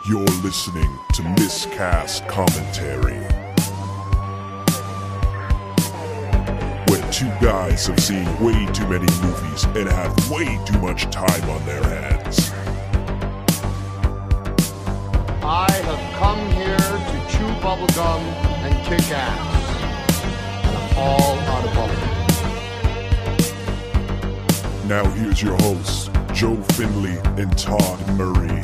You're listening to Miscast Commentary, where two guys have seen way too many movies and have way too much time on their hands. I have come here to chew bubblegum and kick ass. And I'm all out of bubblegum. Now here's your hosts, Joe Finley and Todd Murray.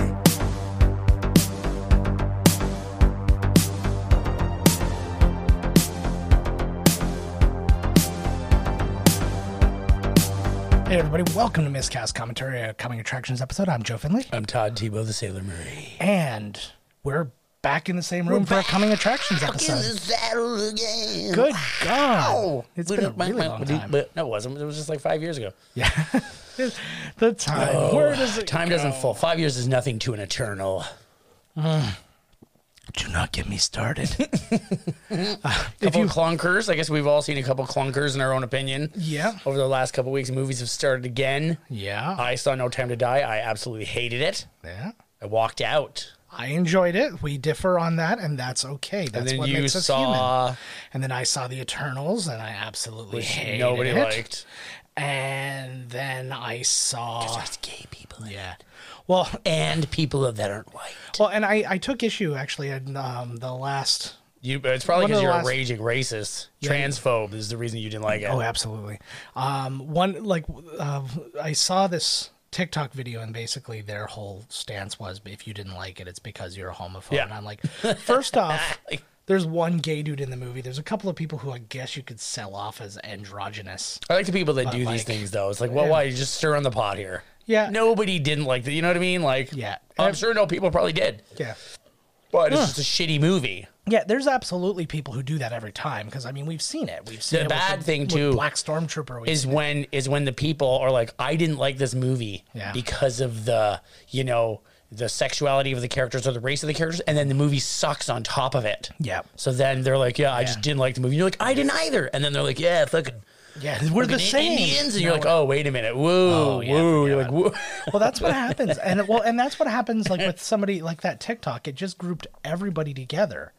Hey everybody, welcome to Miscast Commentary, a Coming Attractions episode. I'm Joe Finley. I'm Todd Tebow, the Sailor Murray. And we're back in the same room for a Coming Attractions episode. Good God. It's been a really long time. No, it wasn't. It was just like 5 years ago. Yeah. The time. Where does it Time go? doesn't fall. 5 years is nothing to an eternal. Do not get me started. Couple of clunkers. I guess we've all seen a couple of clunkers in our own opinion. Yeah. Over the last couple of weeks, movies have started again. Yeah. I saw No Time to Die. I absolutely hated it. Yeah. I walked out. I enjoyed it. We differ on that, and that's okay. That's And then what you makes us saw human. And then I saw The Eternals, and I absolutely hated nobody it. liked. And then I saw... There's gay people in Yeah. it. Well... And people that aren't white. Well, and I took issue, actually, in the last... It's probably One of because the you're last- a raging racist. Yeah. Transphobe is the reason you didn't like it. Oh, absolutely. I saw this TikTok video, and basically their whole stance was, if you didn't like it, it's because you're a homophobe. Yeah. And I'm like, first off, there's one gay dude in the movie. There's a couple of people who I guess you could sell off as androgynous. I like the people that do like- these things, though. It's like, well, why? You just stir on the pot here. Yeah. Nobody didn't like that. You know what I mean? Like, Yeah. I'm sure no people probably did. Yeah. But it's just a shitty movie. Yeah, there's absolutely people who do that every time, because, I mean, we've seen it. We've seen The it bad with thing, with too, Black Stormtrooper. Is when the people are like, I didn't like this movie Yeah. because of the sexuality of the characters or the race of the characters, and then the movie sucks on top of it. Yeah. So then they're like, I just didn't like the movie. And you're like, I didn't either. And then they're like, yeah, fucking Yeah, we're the same. Indians, and you're No, like, oh, wait a minute, whoa, Oh, yeah, whoa. forget You're like, it. whoa. Well, that's what happens, and that's what happens like with somebody like that TikTok. It just grouped everybody together.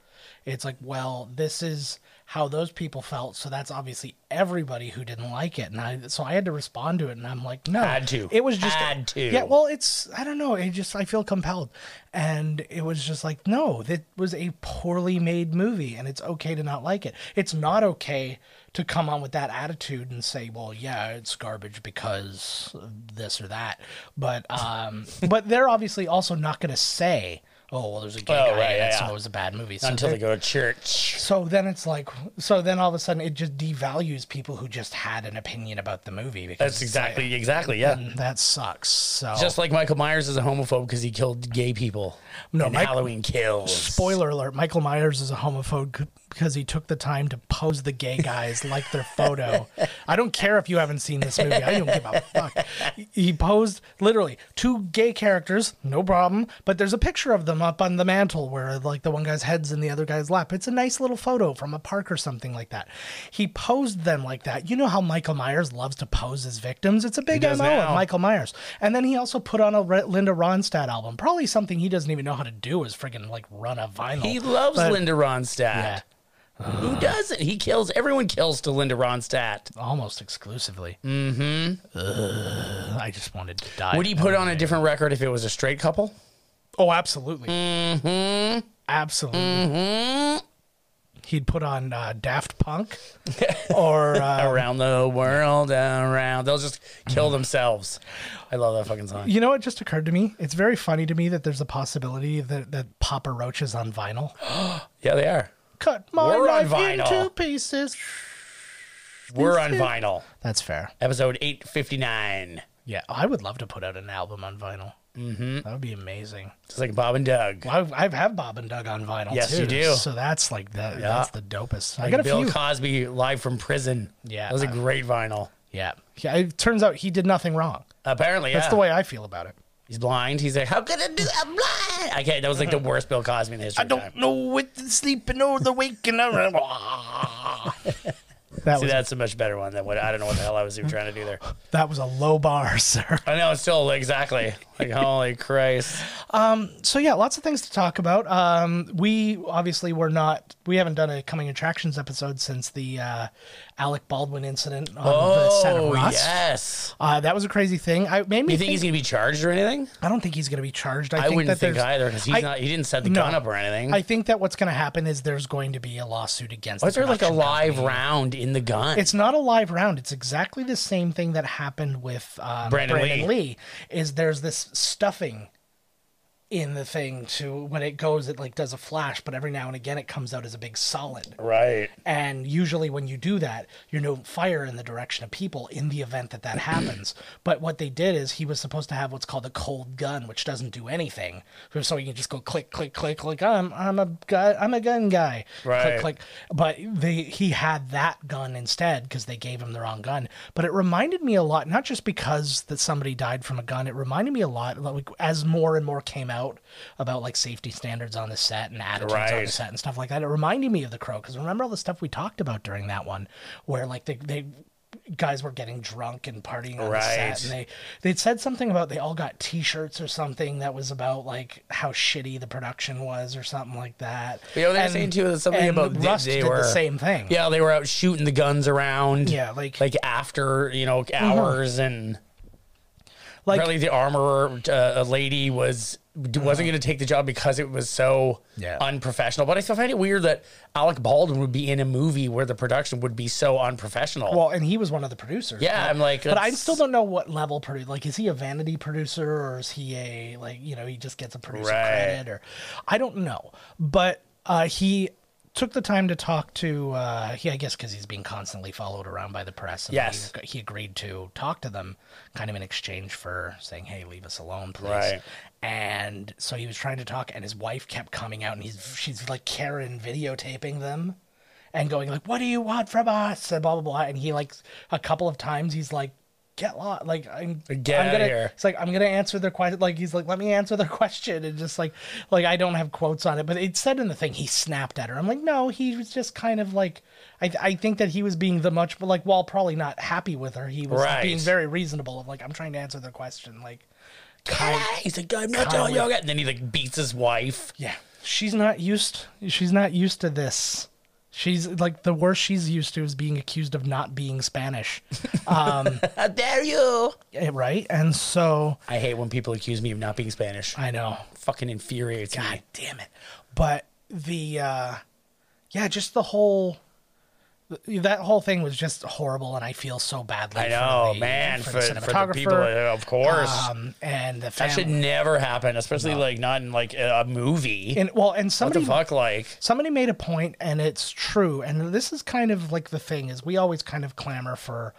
It's like, well, this is how those people felt, so that's obviously everybody who didn't like it, and I had to respond to it, and I'm like, no, Had to. It was just Had to. Yeah, well, I don't know. I feel compelled, and it was just like, no, that was a poorly made movie, and it's okay to not like it. It's not okay to come on with that attitude and say, well, yeah, it's garbage because of this or that. But they're obviously also not going to say, oh, well, there's a gay guy in it, so it was a bad movie. So Until they go to church. So then it's like, then all of a sudden it just devalues people who just had an opinion about the movie. Because That's exactly, yeah. and that sucks. So Just like Michael Myers is a homophobe because he killed gay people. No, in Halloween Kills. spoiler alert, Michael Myers is a homophobe because he took the time to pose the gay guys like their photo. I don't care if you haven't seen this movie. I don't give a fuck. He posed literally two gay characters, no problem, but there's a picture of them up on the mantle where like the one guy's head's in the other guy's lap. It's a nice little photo from a park or something like that. He posed them like that. You know how Michael Myers loves to pose his victims? It's a big does MO now. of Michael Myers. And then he also put on a Linda Ronstadt album. Probably something he doesn't even know how to do is friggin' like run a vinyl. He loves But- Linda Ronstadt. Yeah. Who doesn't? He kills. Everyone kills to Linda Ronstadt. Almost exclusively. Mm-hmm. I just wanted to die. Would he put on a different record if it was a straight couple? Oh, absolutely. Mm-hmm. Absolutely. He'd put on Daft Punk or... Around the world, around. They'll just kill themselves. I love that fucking song. you know what just occurred to me? It's very funny to me that there's a possibility that Papa Roach is on vinyl. Yeah, they are. Cut my We're on life vinyl. into pieces. We're on vinyl. That's fair. Episode 859. Yeah, I would love to put out an album on vinyl. Mm-hmm. That would be amazing. Just like Bob and Doug. Well, I've had Bob and Doug on vinyl, Yes, too. you do. So that's like that. Yeah. That's the dopest. I Like got a Bill few. Cosby live from prison. Yeah. That was a great vinyl. Yeah. It turns out he did nothing wrong. Apparently, yeah. That's the way I feel about it. He's blind. He's like, how could I do? I'm blind. I can't. That was like the worst Bill Cosby in the history I of time. don't know what the sleeping or the waking. That's a much better one than what I don't know what the hell I was even trying to do there. That was a low bar, sir. I know, it's still exactly like holy Christ. So yeah, lots of things to talk about. We obviously we haven't done a coming attractions episode since the Alec Baldwin incident on the set of Rust. Yes. That was a crazy thing. You think he's going to be charged or anything? I don't think he's going to be charged. I wouldn't think either, because he didn't set the gun up or anything. I think that what's going to happen is there's going to be a lawsuit against. Was there like a live round in the gun? It's not a live round. It's exactly the same thing that happened with Brandon Lee. Is there's this stuffing in the thing to when it goes, it like does a flash, but every now and again it comes out as a big solid. Right. And usually when you do that, you don't fire in the direction of people in the event that happens. But what they did is he was supposed to have what's called a cold gun, which doesn't do anything. So you can just go click, click, click, like I'm a gun guy. Right. Click, click. But he had that gun instead because they gave him the wrong gun. But it reminded me a lot, not just because that somebody died from a gun, it reminded me a lot, like as more and more came out about like safety standards on the set and attitudes on the set and stuff like that. It reminded me of The Crow, because remember all the stuff we talked about during that one where like they guys were getting drunk and partying on the set, and they'd said something about they all got t-shirts or something that was about like how shitty the production was or something like that. You know, they were saying too something about Rust did the same thing. Yeah, they were out shooting the guns around. Yeah, like after hours and like apparently the armorer a lady wasn't going to take the job because it was so unprofessional. But I still find it weird that Alec Baldwin would be in a movie where the production would be so unprofessional. Well, and he was one of the producers. Yeah, I'm like, but I still don't know what level producer. Like, is he a vanity producer or is he a he just gets a producer credit, or I don't know. But he took the time to talk to I guess because he's being constantly followed around by the press. And he agreed to talk to them, kind of in exchange for saying, "Hey, leave us alone, please." Right. And so he was trying to talk, and his wife kept coming out, and she's like Karen videotaping them, and going like, "What do you want from us?" and blah blah blah. And he like a couple of times he's like, "Get lost!" Like I'm gonna here. It's like I'm gonna answer their question. Like he's like, "Let me answer their question," and just like I don't have quotes on it, but it said in the thing he snapped at her. I'm like, no, he was just kind of like I think that he was being while probably not happy with her, he was being very reasonable. Of like, I'm trying to answer their question. Like, he's like, I'm not telling you. And then he like beats his wife. Yeah, she's not used to this. She's like, the worst she's used to is being accused of not being Spanish. How dare you? Right. And so I hate when people accuse me of not being Spanish. I know. Fucking infuriates me. God damn it. But just that whole thing was just horrible, and I feel so badly. I know, for the cinematographer, people, of course. And the that should never happen, especially like not in like a movie. And somebody, what the fuck, like somebody made a point, and it's true. And this is kind of like the thing is we always kind of clamor for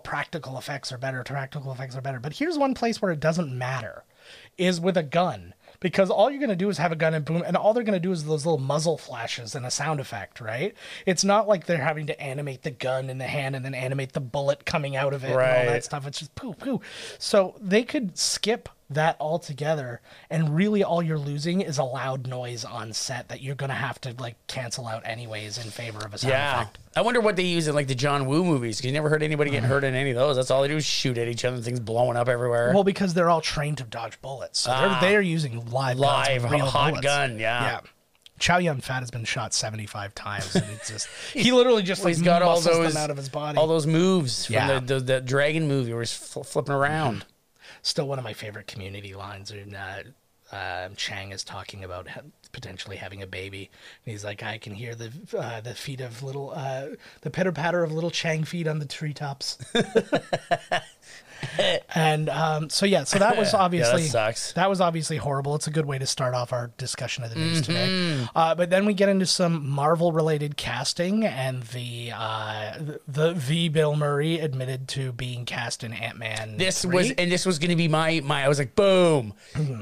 practical effects are better. But here's one place where it doesn't matter, is with a gun. Because all you're going to do is have a gun and boom, and all they're going to do is those little muzzle flashes and a sound effect, right? It's not like they're having to animate the gun in the hand and then animate the bullet coming out of it and all that stuff. It's just poo, poo. So they could skip that altogether, and really all you're losing is a loud noise on set that you're going to have to like cancel out anyways in favor of a sound effect. I wonder what they use in like the John Woo movies, because you never heard anybody getting hurt in any of those. That's all they do is shoot at each other and things blowing up everywhere. Well, because they're all trained to dodge bullets. So they're using live guns, real hot bullets. Gun, yeah. Chow Yun Fat has been shot 75 times, and it's just he literally just he's got all those them out of his body. All those moves from the Dragon movie where he's flipping around. Still one of my favorite Community lines. Chang is talking about potentially having a baby, and he's like, I can hear the feet of little the pitter patter of little Chang feet on the treetops. And so that was obviously that was obviously horrible. It's a good way to start off our discussion of the news today. But then we get into some Marvel related casting, and the Bill Murray admitted to being cast in Ant-Man. This was going to be my I was like, boom,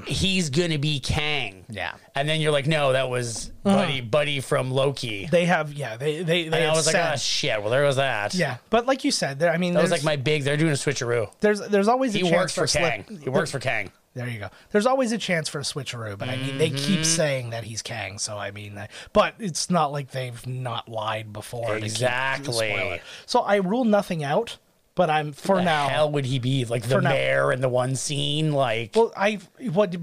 he's going to be Kang. Yeah. And then you're like, no, that was Buddy from Loki. They have they and I was like, oh shit, well there was that. Yeah. But like you said, that was like they're doing a switcheroo. There's always a chance for Kang. He works for Kang. There you go. There's always a chance for a switcheroo, but I mean, they keep saying that he's Kang, so I mean, but it's not like they've not lied before. Exactly. So I rule nothing out, but I'm for now. Hell would he be like the mayor in the one scene? Like, well,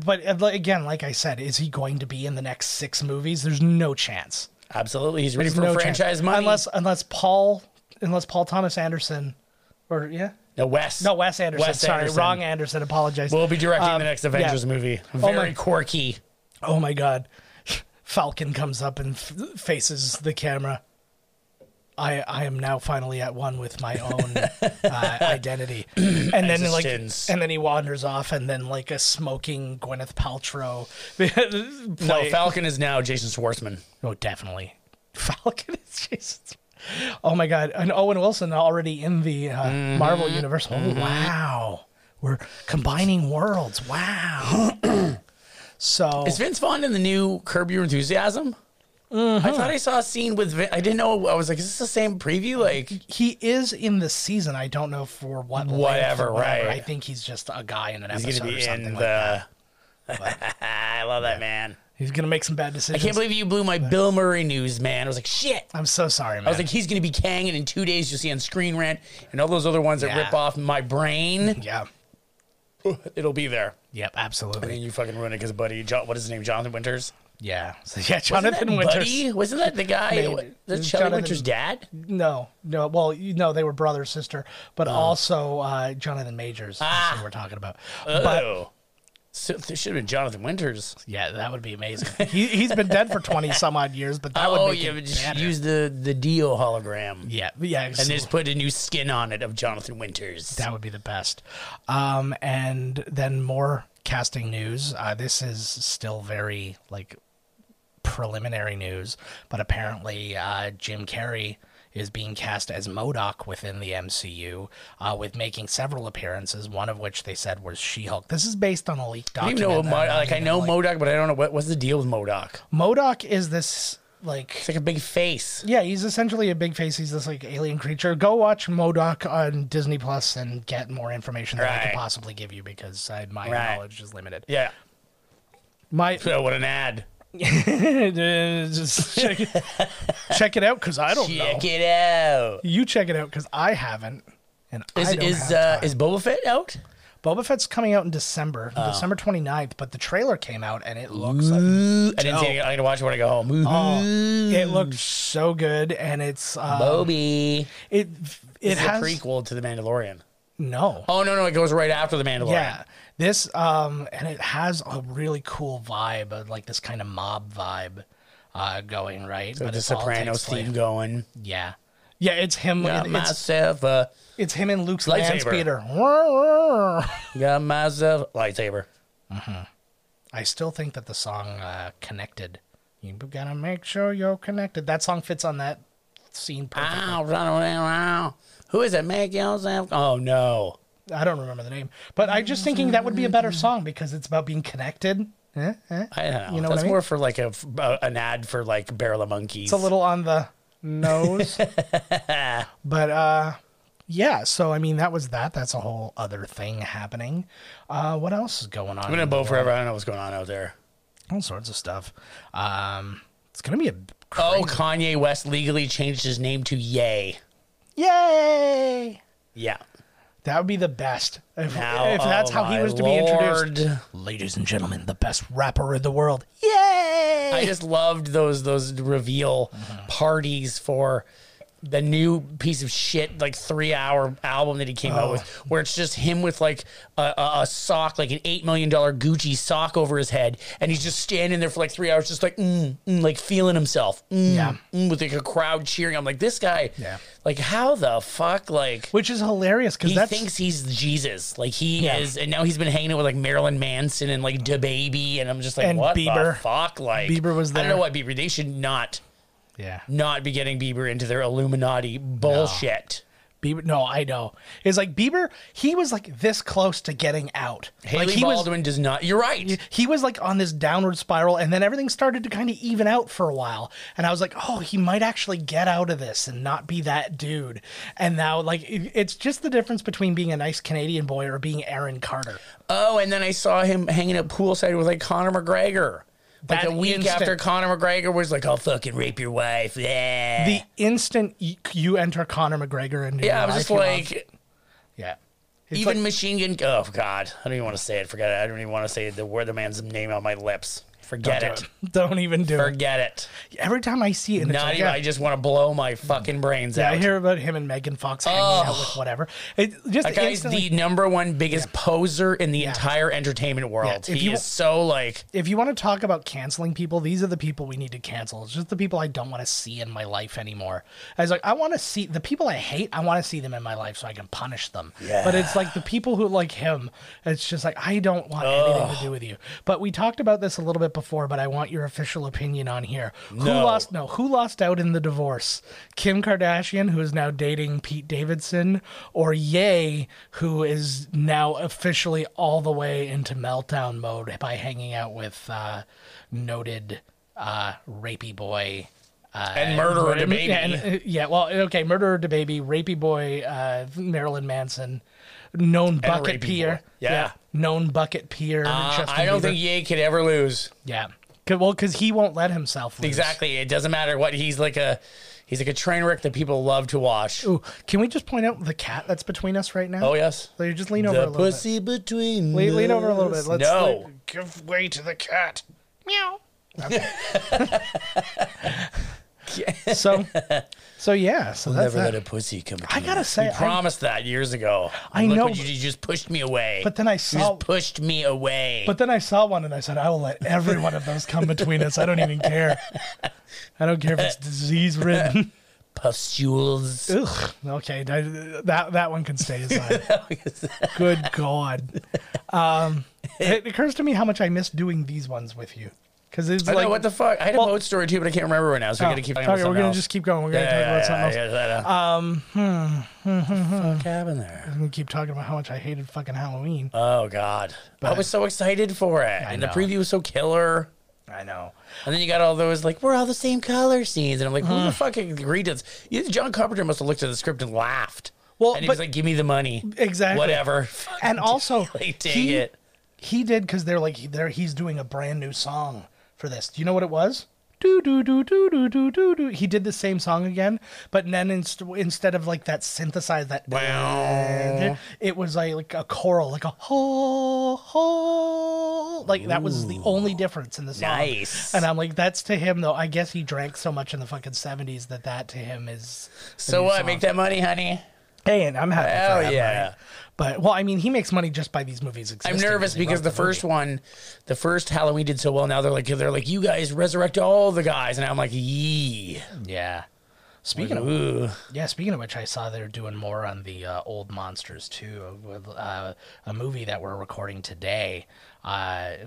but again, like I said, is he going to be in the next 6 movies? There's no chance. Absolutely, he's ready for franchise money. Unless Paul Thomas Anderson, or Wes Anderson. Sorry, wrong Anderson. Apologize. We'll be directing the next Avengers movie. Very quirky. Oh my God. Falcon comes up and faces the camera. I am now finally at one with my own identity. And then he wanders off, and then like a smoking Gwyneth Paltrow. No, Falcon is now Jason Schwartzman. Oh, definitely. Falcon is Jason. Oh my God. And Owen Wilson already in the Marvel universe. Oh, wow. We're combining worlds. Wow. So is Vince Vaughn in the new Curb Your Enthusiasm? I thought I saw a scene with I didn't know. I was like, is this the same preview? Like, he is in the season. I don't know for what. Whatever, right. I think he's just a guy in an episode. He's gonna be or something in like that. I love that man. He's gonna make some bad decisions. I can't believe you blew my Bill Murray news, man. I was like, shit. I'm so sorry, man. I was like, he's gonna be Kang, and in 2 days you'll see on Screen Rant and all those other ones that rip off my brain. Yeah. It'll be there. Yep, absolutely. And then you fucking ruin it because buddy, what is his name? Jonathan Winters. Yeah. So Jonathan Winters. Buddy? Wasn't that the guy? That's Shelley Winters' dad? No. Well, they were brother sister, but also Jonathan Majors. That's who we're talking about. But so there should have been Jonathan Winters. Yeah, that would be amazing. He's been dead for 20 some odd years, but that would be just use the Dio hologram. Yeah, and just put a new skin on it of Jonathan Winters. That would be the best. And then more casting news. This is still very preliminary news, but apparently Jim Carrey is being cast as MODOK within the MCU, with making several appearances, one of which they said was She-Hulk. This is based on a leaked document. I know MODOK, but I don't know what's the deal with MODOK. MODOK is this it's like a big face. Yeah, he's essentially a big face. He's this alien creature. Go watch MODOK on Disney Plus and get more information than I could possibly give you because my knowledge is limited. Yeah. So what an ad. Just check it out because I don't know. Check it out. You check it out because I haven't. And is Boba Fett out? Boba Fett's coming out in December 29th, but the trailer came out and it looks like I didn't see it. I'm gonna watch it when I go home. It looks so good, and it's Bobby. It has a prequel to The Mandalorian. No. Oh no, it goes right after The Mandalorian. Yeah. This and it has a really cool vibe, like this kind of mob vibe going, right? So the Sopranos theme going. Yeah. Yeah, it's him. It's him and Luke's land speeder. Got myself lightsaber. I still think that the song "Connected," you gotta make sure you're connected. That song fits on that scene perfectly. Who is it? Make yourself. Oh no, I don't remember the name, but I'm just thinking that would be a better song because it's about being connected. I don't know. You know that's what I mean? More for an ad for Barrel of Monkeys. It's a little on the nose, but yeah. So I mean, that was that. That's a whole other thing happening. What else is going on? I'm gonna bow forever. I don't know what's going on out there. All sorts of stuff. It's gonna be a crazy... Kanye West legally changed his name to Ye. Yay! Yeah. That would be the best. If that's how he was to be introduced. Ladies and gentlemen, the best rapper in the world. Yay! I just loved those reveal parties for the new piece of shit 3-hour album that he came out with, where it's just him with a sock, an $8 million Gucci sock over his head, and he's just standing there for 3 hours, just feeling himself, with a crowd cheering. I'm like, this guy, how the fuck, which is hilarious because he thinks he's Jesus, he is, and now he's been hanging out with Marilyn Manson and DaBaby, and I'm just and what Bieber. The fuck, Bieber was there. I don't know why Bieber. They should not. Yeah, not be getting Bieber into their Illuminati bullshit. Bieber, no, I know. It's like Bieber, he was like this close to getting out. Haley Baldwin does not. You're right. He was like on this downward spiral, and then everything started to kind of even out for a while. And I was like, oh, he might actually get out of this and not be that dude. And now, like, it's just the difference between being a nice Canadian boy or being Aaron Carter. Oh, and then I saw him hanging at poolside with like Conor McGregor. Like a week after Conor McGregor was like, I'll fucking rape your wife. Yeah. The instant you enter Conor McGregor into your I was life, just like... Yeah. It's even like, Machine Gun... Oh, God. I don't even want to say it. Forget it. I don't even want to say the man's name on my lips. Forget it. Don't even do it. Forget it. Every time I see it... Not even... I just want to blow my fucking brains out. I hear about him and Megan Fox hanging out with whatever. That guy's the number one biggest poser in the entire entertainment world. He is so like... If you want to talk about canceling people, these are the people we need to cancel. It's just the people I don't want to see in my life anymore. I was like, I want to see... The people I hate, I want to see them in my life so I can punish them. Yeah. But it's like the people who like him, it's just like, I don't want anything to do with you. But we talked about this a little bit before, but I want your official opinion on here. Who lost out in the divorce? Kim Kardashian, who is now dating Pete Davidson, or Ye, who is now officially all the way into meltdown mode by hanging out with noted rapey boy and murderer to baby. Murderer to baby, rapey boy, Marilyn Manson, known bucket peer. Known bucket peer. I don't think Ye could ever lose. Yeah. Well, because he won't let himself lose. Exactly. It doesn't matter what he's like a train wreck that people love to watch. Ooh, can we just point out the cat that's between us right now? Oh yes. So you just lean over a little bit. The pussy between us. Lean over a little bit. Let's give way to the cat. Meow. Okay. So that's never let a pussy come between. I gotta say, you promised that years ago. I know. You just pushed me away. But then I saw... You just pushed me away. But then I saw one and I said, I will let every one of those come between us. I don't even care. I don't care if it's disease-ridden. Pustules. Ugh. Okay, that one can stay aside. Good God. It occurs to me how much I miss doing these ones with you. Because it's I know, what the fuck? I had a boat story too, but I can't remember right now, so we're going to keep talking about we're going to just keep going. We're going to talk about something else. What happened there? I'm going to keep talking about how much I hated fucking Halloween. Oh, God. But I was so excited for it. And the preview was so killer. I know. And then you got all those, like, we're all the same color scenes. And I'm like, who the fuck agreed to this? John Carpenter must have looked at the script and laughed. Well, and he was like, give me the money. Exactly. Whatever. And also, like, dang it. He did, because they're like, he's doing a brand new song for this. Do you know what it was? Do do do do do do do do. He did the same song again, but then instead of like that synthesized it was like a choral, like a ho ho. Like that was the only difference in the song. Nice. And I'm like, that's to him though. I guess he drank so much in the fucking 70s that to him is. So what? Song. Make that money, honey. Hey, and I'm happy. Hell for him, yeah. Right? But, well, I mean, he makes money just by these movies existing. I'm nervous because the first Halloween did so well. Now they're like, you guys resurrect all the guys. And I'm like, yee. Yeah. Speaking of which, I saw they're doing more on the old monsters, too. With a movie that we're recording today. I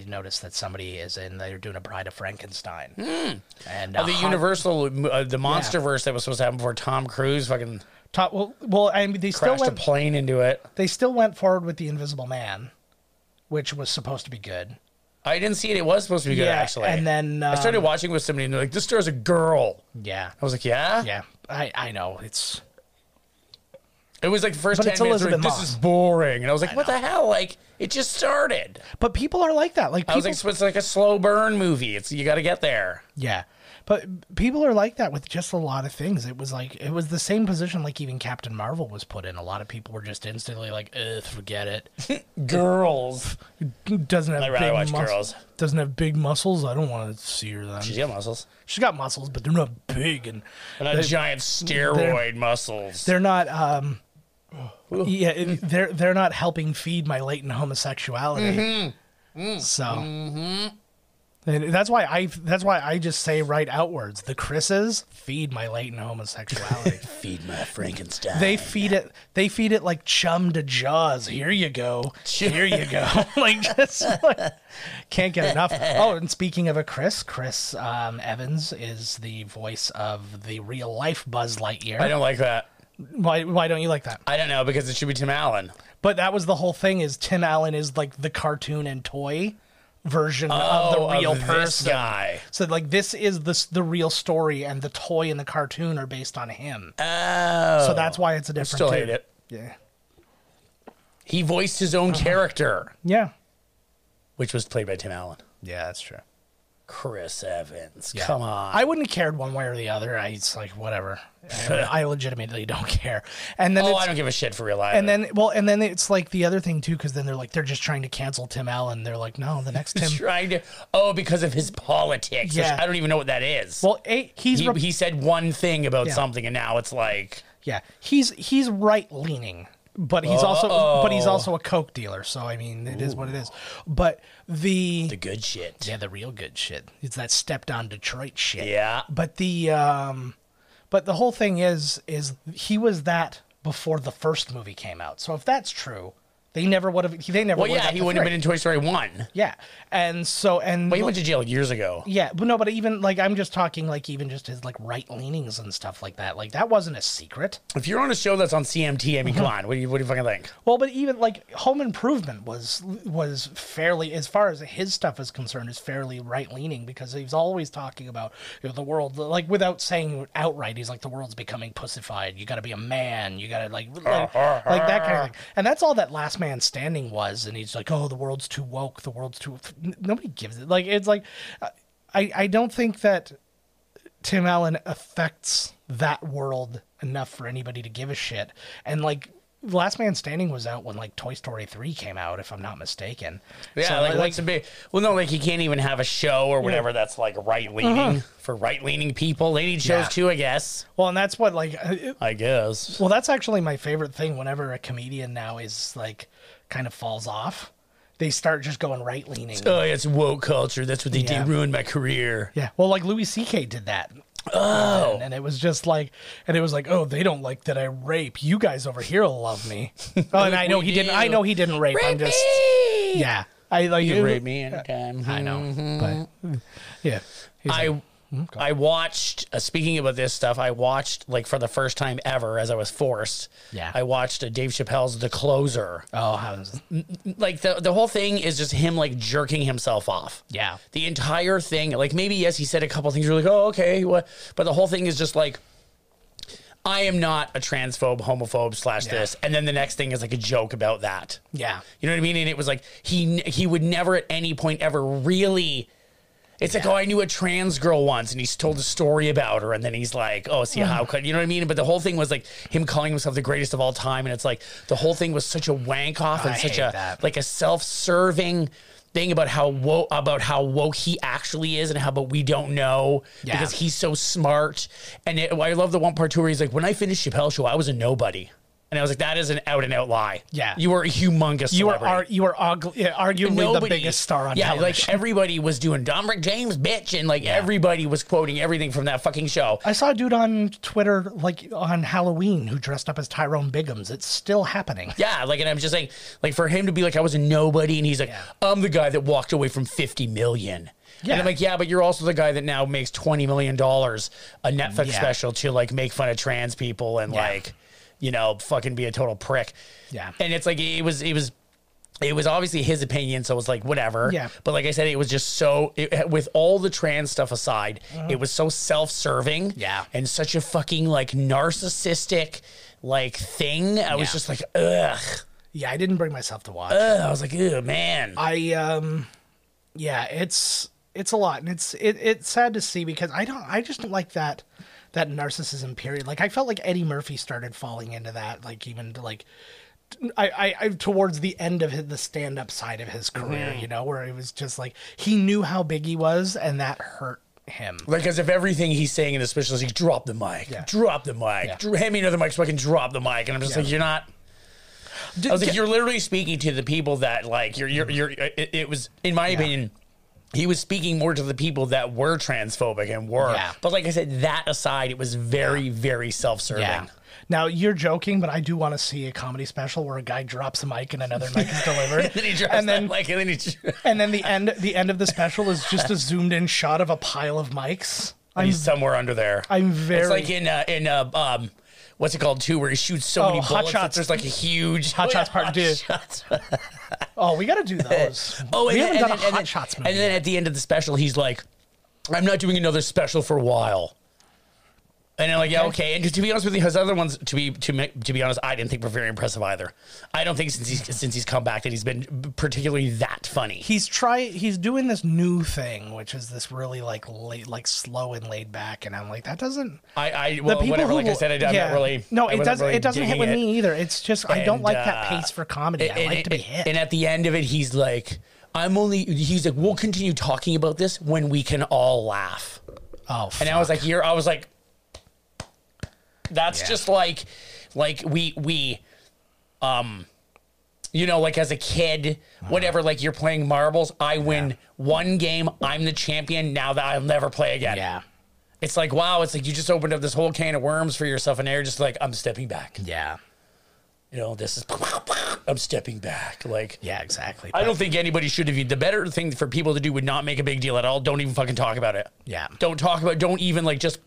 noticed that somebody is they're doing a Bride of Frankenstein. And the Universal, the Monsterverse that was supposed to happen before Tom Cruise fucking... Well, I mean, they still crashed a plane into it. They still went forward with the Invisible Man, which was supposed to be good. I didn't see it. It was supposed to be good, actually. And then I started watching with somebody, and they're like, "This star's a girl." Yeah, I was like, "Yeah, yeah." I know It was like the first 10 minutes. Like, this is boring, and I was like, "What the hell?" Like, it just started. But people are like that. Like, I was like, "It's like a slow burn movie. You got to get there." Yeah. But people are like that with just a lot of things. It was the same position like even Captain Marvel was put in. A lot of people were just instantly like, forget it. Girls. Doesn't have big muscles. Girls. Doesn't have big muscles. I don't want to see her then. She's got muscles. She's got muscles, but they're not big. And they're not giant steroid muscles. They're not... they're not helping feed my latent homosexuality. So... And that's why I just say right outwards. The Chris's feed my latent homosexuality. Feed my Frankenstein. They feed it like chum to Jaws. Here you go. Here you go. Like just can't get enough. Oh, and speaking of a Chris Evans is the voice of the real life Buzz Lightyear. I don't like that. Why don't you like that? I don't know, because it should be Tim Allen. But that was the whole thing, is Tim Allen is like the cartoon and toy version of the real person. This guy. So like this is the real story, and the toy and the cartoon are based on him. Oh. So that's why it's a different. Still hate it. Yeah. He voiced his own character. Yeah. Which was played by Tim Allen. Yeah, that's true. Chris Evans. Yeah. Come on. I wouldn't have cared one way or the other. It's like, whatever. I legitimately don't care. And then I don't give a shit for real life. And then it's like the other thing too, because then they're just trying to cancel Tim Allen. They're like, no, the next Tim. Because of his politics. Yeah. Which I don't even know what that is. Well, he said one thing about something, and now it's like. Yeah, he's right leaning. But he's also a coke dealer, so I mean it is what it is. But the good shit, the real good shit. It's that step down Detroit shit. Yeah. But the whole thing is he was that before the first movie came out. So if that's true, they never would have. Well, yeah, he wouldn't have been in Toy Story 1. Yeah, and he went to jail years ago. Yeah, but no, but even like I'm just talking like even just his like right leanings and stuff like that. Like that wasn't a secret. If you're on a show that's on CMT, I mean, come on, what do you fucking think? Well, but even like Home Improvement was fairly, as far as his stuff is concerned, is fairly right leaning, because he's always talking about the world, like without saying outright. He's like, the world's becoming pussified. You got to be a man. You got to like that kind of thing. And that's all that Last Man Standing was. And he's like, oh, the world's too woke. The world's too. Nobody gives it. Like it's like, I don't think that Tim Allen affects that world enough for anybody to give a shit. And like Last Man Standing was out when like Toy Story 3 came out, if I'm not mistaken. Yeah, so, what's a big? Well, no, like he can't even have a show or whatever that's like right leaning for right leaning people. They need shows too, I guess. Well, and that's what like I guess. Well, that's actually my favorite thing. Whenever a comedian now is like kind of falls off, they start just going right leaning. Oh, it's woke culture. That's what they did. Ruined my career. Yeah. Well, like Louis C.K. did that. Oh, and it was just like, oh, they don't like that I rape. You guys over here will love me. Oh, and I know he didn't. I know he didn't rape. I'm just, yeah. I like you rape me anytime. I know, but yeah. I watched. Speaking about this stuff, I watched like for the first time ever, as I was forced. Yeah. I watched Dave Chappelle's The Closer. Oh, how was like the whole thing is just him like jerking himself off. Yeah. The entire thing, like maybe yes, he said a couple things. You're like, oh, okay, what? But the whole thing is just like, I am not a transphobe, homophobe / this, and then the next thing is like a joke about that. Yeah. You know what I mean? And it was like he would never at any point ever really. It's like, oh, I knew a trans girl once, and he's told a story about her, and then he's like, oh, see how could, you know what I mean? But the whole thing was like him calling himself the greatest of all time, and it's like the whole thing was such a wank off and such a like a self-serving thing about how woke he actually is, and how about we don't know because he's so smart. And I love the one part too where he's like, when I finished Chappelle's show, I was a nobody. And I was like, that is an out and out lie. Yeah. You were a humongous celebrity. You were arguably the biggest star on television. Like everybody was doing Dominic James, bitch. And like everybody was quoting everything from that fucking show. I saw a dude on Twitter, like on Halloween, who dressed up as Tyrone Biggums. It's still happening. Yeah. Like, and I'm just saying, like for him to be like, I was a nobody. And he's like, I'm the guy that walked away from 50 million. Yeah. And I'm like, yeah, but you're also the guy that now makes $20 million a Netflix special to like make fun of trans people and like, you know, fucking be a total prick. Yeah. And it's like, it was obviously his opinion. So it was like, whatever. Yeah. But like I said, it was just so, with all the trans stuff aside, it was so self-serving. Yeah. And such a fucking like narcissistic like thing. I was just like, ugh. Yeah. I didn't bring myself to watch. I was like, ugh, man. It's a lot. And it's sad to see because I just don't like that narcissism period. Like I felt like Eddie Murphy started falling into that, like even to like I towards the end of the stand-up side of his career, you know, where it was just like he knew how big he was and that hurt him. Like as if everything he's saying in the special is like, drop the mic, drop the mic, hand me another mic so I can drop the mic. And I'm just like, you're not. I was like, you're literally speaking to the people that like it was, in my opinion, he was speaking more to the people that were transphobic and were. Yeah. But like I said, that aside, it was very, very self-serving. Yeah. Now, you're joking, but I do want to see a comedy special where a guy drops a mic and another mic is delivered. And then he drops that mic and then and then the end of the special is just a zoomed-in shot of a pile of mics. He's somewhere under there. I'm very... It's like in what's it called too, where he shoots so many Hot bullets that Shots. there's like a huge Hot Shots Part 2. Oh, we got to do those. We haven't done a Hot Shots movie. And then at the end of the special, he's like, I'm not doing another special for a while. And I'm like, yeah, okay. And to be honest with you, his other ones, to be honest, I didn't think were very impressive either. I don't think since he's come back that he's been particularly that funny. He's doing this new thing, which is this really like slow and laid back, and I'm like, that doesn't. Whatever. Like I said, I'm not really. No, it doesn't. It doesn't hit with me either. It's just I don't like that pace for comedy. I like to be hit. And at the end of it, he's like, He's like, we'll continue talking about this when we can all laugh. Oh, fuck. And I was like. That's just like we you know, like as a kid, whatever, like you're playing marbles, I win one game, I'm the champion, now that I'll never play again. Yeah. It's like, wow, it's like you just opened up this whole can of worms for yourself and now you're just like, I'm stepping back. Yeah. You know, I'm stepping back. Like, yeah, exactly. I don't think anybody should have. The better thing for people to do would not make a big deal at all. Don't even fucking talk about it. Yeah. Don't even like just.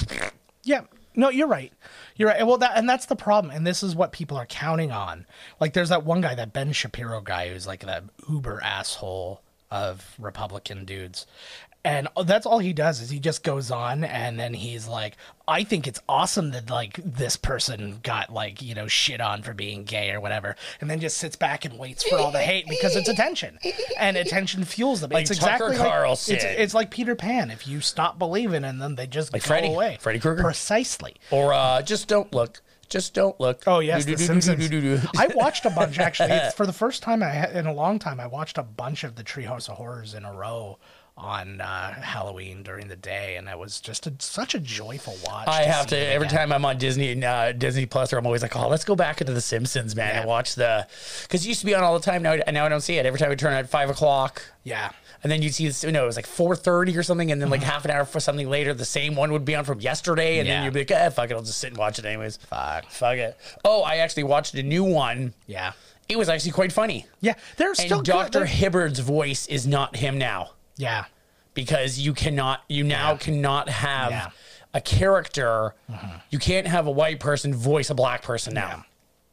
Yeah. No, you're right. You're right. Well, that's the problem. And this is what people are counting on. Like, there's that one guy, that Ben Shapiro guy, who's like that uber asshole of Republican dudes. And that's all he does is he just goes on and then he's like, I think it's awesome that like this person got like, you know, shit on for being gay or whatever. And then just sits back and waits for all the hate because it's attention and attention fuels them. Like it's exactly Tucker Carlson. It's like Peter Pan. If you stop believing in them, they just like go away. Freddy Krueger. Precisely. Or just don't look. Just don't look. Oh, yes, The Simpsons. I watched a bunch, actually. For the first time in a long time, I watched a bunch of the Treehouse of Horrors in a row on Halloween during the day, and it was just such a joyful watch. I have to every time I'm on Disney Plus, I'm always like, oh, let's go back into The Simpsons, man, and watch because it used to be on all the time. Now I don't see it. Every time I turn at 5 o'clock. Yeah. And then you'd see this, it was like 4:30 or something, and then like half an hour for something later, the same one would be on from yesterday, and then you'd be like, fuck it, I'll just sit and watch it anyways. Fuck it. Oh, I actually watched a new one. Yeah. It was actually quite funny. Yeah. They're still and Dr. Hibbard's voice is not him now. Yeah. Because you now cannot have a character. You can't have a white person voice a black person now.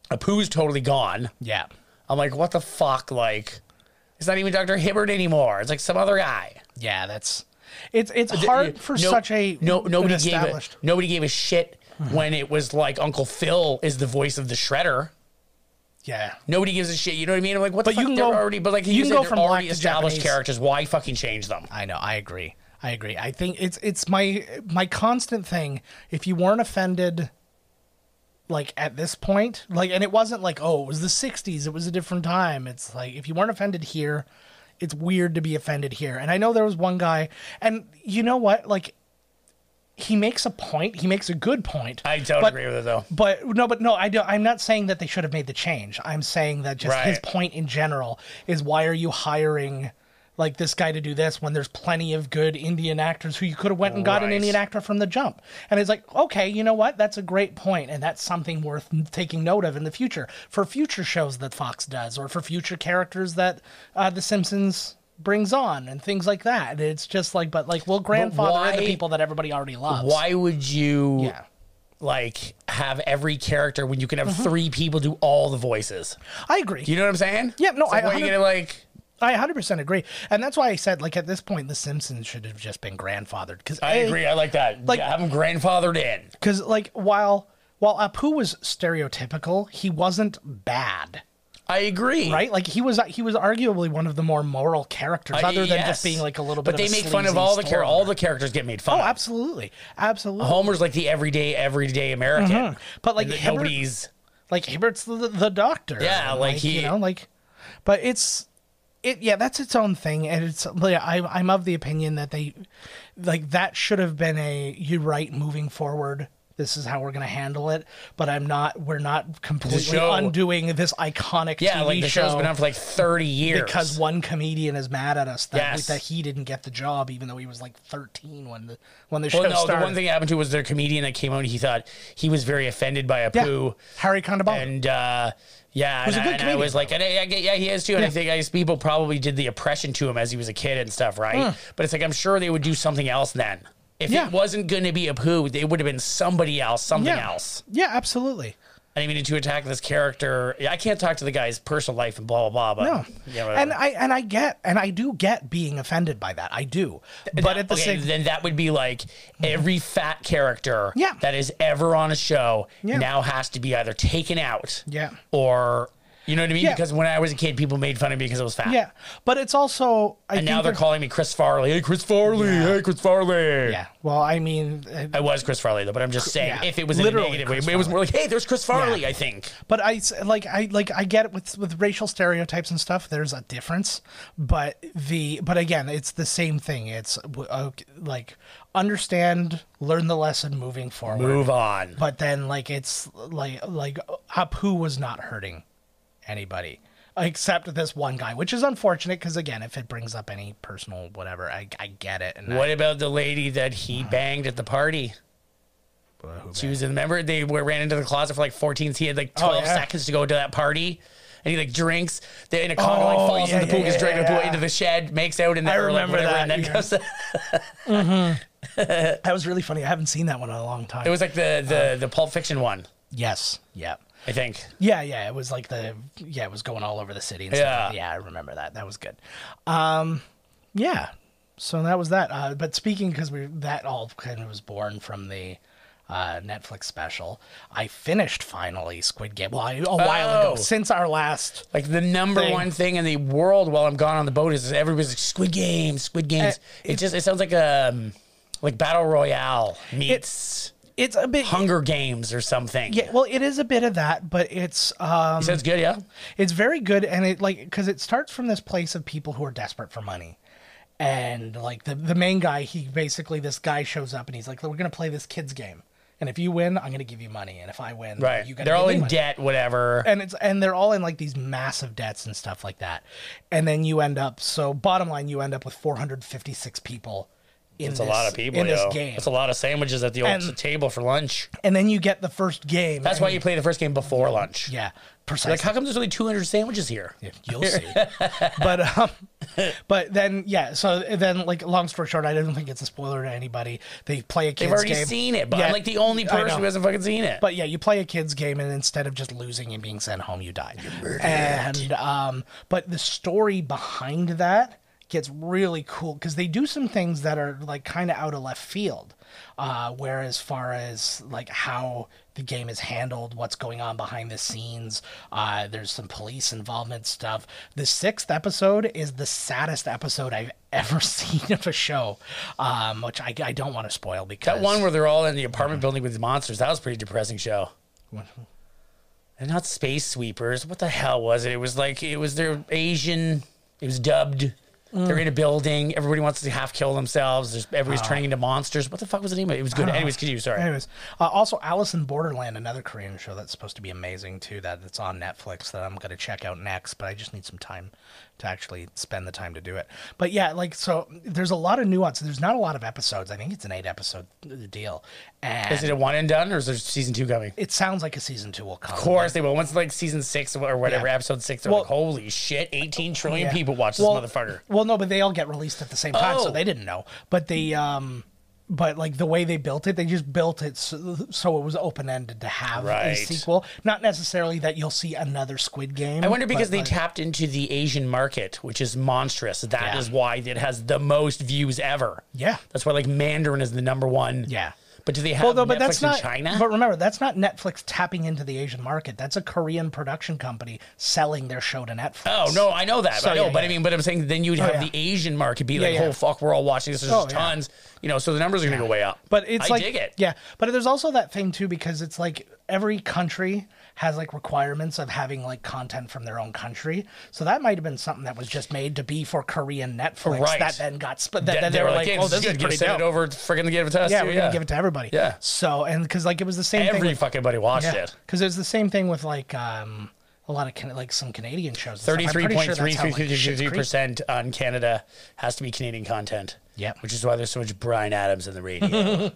Apu's totally gone. Yeah. I'm like, what the fuck? Like, it's not even Dr. Hibbard anymore. It's like some other guy. Yeah, it's hard for such a nobody gave a shit when it was like Uncle Phil is the voice of the Shredder. Yeah. Nobody gives a shit. You know what I mean? I'm like, what the fuck? You can go from already black to established Japanese characters. Why fucking change them? I know. I agree. I think it's my constant thing. If you weren't offended, like at this point, like, and it wasn't like, oh, it was the 60s, it was a different time. It's like, if you weren't offended here, it's weird to be offended here. And I know there was one guy, and you know what? Like, he makes a point. He makes a good point. I don't agree with it, though. But no, I don't. I'm not saying that they should have made the change. I'm saying that just his point in general is, why are you hiring like this guy to do this when there's plenty of good Indian actors who you could have went and got an Indian actor from the jump? And it's like, okay, you know what? That's a great point, and that's something worth taking note of in the future for future shows that Fox does, or for future characters that The Simpsons brings on and things like that. And it's just like, but like, we'll grandfather in the people that everybody already loves. Why would you like have every character when you can have three people do all the voices? I agree. You know what I'm saying? Yeah, no, like, I 100% agree. And that's why I said, like, at this point, The Simpsons should have just been grandfathered. Cause I agree. I like that. Like, have them grandfathered in. Because, like, while Apu was stereotypical, he wasn't bad. I agree. Right? Like, he was arguably one of the more moral characters, other than just being, like, a little bit of a sleazy But they make fun of all the characters. All the characters get made fun of. Oh, absolutely. Absolutely. Homer's like the everyday American. But, like, nobody's... Like, Hibbert's the doctor. Yeah, like he... You know, like... But that's its own thing, and it's I'm of the opinion that they like that should have been you're right, moving forward, this is how we're going to handle it, but we're not completely undoing this iconic TV like the show's been on for like 30 years because one comedian is mad at us that he didn't get the job, even though he was like 13 when the show started. The one thing that happened to was their comedian that came out and he thought he was very offended by Apu. Harry Kondabolu. And I was like, he is too. And I think people probably did the oppression to him as he was a kid and stuff, right? But it's like, I'm sure they would do something else then. If it wasn't going to be Apu, it would have been somebody else, something else. Yeah, absolutely. I didn't mean to attack this character. I can't talk to the guy's personal life and blah blah blah. But No, I do get being offended by that. I do, but at the same, then that would be like every fat character Yeah. that is ever on a show Yeah. now has to be either taken out, Yeah. or you know what I mean? Yeah. Because when I was a kid, people made fun of me because I was fat. yeah, but it's also And now they're calling me Chris Farley. Hey, Chris Farley. Yeah. Hey, Chris Farley. Yeah. Well, I mean, I was Chris Farley though, but I'm just saying if it was in a Literally negative way, Chris it was Farley. more like, hey, there's Chris Farley. Yeah. I think. but I get it with racial stereotypes and stuff. There's a difference, but again, it's the same thing. It's like understand, learn the lesson, moving forward, Move on. But then it's like Apu was not hurting anybody except this one guy, which is unfortunate because again, if it brings up any personal whatever, I get it. And What about the lady that he banged at the party? She was remember they ran into the closet for like 14. He had like 12 seconds to go to that party, and he like drinks. They're in a condo, like falls in the pool, gets dragged in the pool into the shed, makes out in there. I remember or whatever, that, and then goes. that was really funny. I haven't seen that one in a long time. It was like the Pulp Fiction one, yes, yeah. I think. Yeah, it was like it was going all over the city and Yeah. stuff. Yeah, I remember that. That was good. Yeah. So that was that. But speaking, because that all kind of was born from the Netflix special. I finished finally Squid Game. Well, a while ago, since our last. Like the number one thing in the world while I'm gone on the boat is everybody's like Squid Games. It sounds like like Battle Royale meets. It's a bit Hunger Games or something. Yeah, well, it is a bit of that, but it's He says good, yeah. It's very good, and it because it starts from this place of people who are desperate for money, and like the main guy, this guy shows up and he's like, we're gonna play this kids game, and if you win, I'm gonna give you money, and if I win, Right, you gotta they're give all me in money. debt, whatever, and they're all in like these massive debts and stuff like that, and then you end up bottom line, you end up with 456 people. It's a lot of people in this game. It's a lot of sandwiches at the old table for lunch. And then you get the first game. That's why you play the first game before lunch. Yeah, precisely. Like, how come there's only 200 sandwiches here? Yeah, you'll see. But then, so then, like, long story short, I don't think it's a spoiler to anybody. They play a kids game. They've already seen it, but I'm like the only person who hasn't fucking seen it. But yeah, you play a kids game, and instead of just losing and being sent home, you die. And but the story behind that gets really cool because they do some things that are like kind of out of left field. Where as far as like how the game is handled, what's going on behind the scenes, there's some police involvement stuff. The 6th episode is the saddest episode I've ever seen of a show, which I don't want to spoil because that one where they're all in the apartment building with the monsters, that was a pretty depressing show. And not Space Sweepers. What the hell was it? It was their Asian. It was dubbed. They're in a building. Everybody wants to half kill themselves. Everybody's turning into monsters. What the fuck was the name of it? It was good. Anyways, continue. Sorry. Anyways, also Alice in Borderland, another Korean show that's supposed to be amazing too. That's on Netflix that I'm going to check out next. But I just need some time to actually spend the time to do it. But yeah, so there's a lot of nuance. There's not a lot of episodes. I think it's an 8-episode deal. And is it a one and done, or is there season 2 coming? It sounds like a season 2 will come. Of course they will. Once like season 6 or whatever, episode 6, they're like, holy shit, 18 trillion people watch this motherfucker. Well, no, but they all get released at the same time, so they didn't know. But they, but like the way they built it, they just built it so it was open ended to have a sequel. Not necessarily that you'll see another Squid Game. I wonder because they tapped into the Asian market, which is monstrous. That is why it has the most views ever. Yeah, that's why like Mandarin is the number one. Yeah. But do they have Netflix that's not, in China? But remember, that's not Netflix tapping into the Asian market. That's a Korean production company selling their show to Netflix. Oh, no, I know that. So, but I'm saying then you'd have the Asian market be like, oh, fuck, we're all watching this. There's tons. You know, so the numbers are going to go way up. But it's I dig it. Yeah, but there's also that thing, too, because it's like every country has like requirements of having like content from their own country. So that might have been something that was just made to be for Korean Netflix that then got then they were like, oh, this is pretty dope. Send it over, freaking give it to us. Yeah, we're gonna give it to everybody. Yeah. So and because like it was the same thing. Every fucking buddy watched it. Because it was the same thing with like a lot of like some Canadian shows. 33.3% on Canada has to be Canadian content. Yeah. Which is why there's so much Bryan Adams in the radio.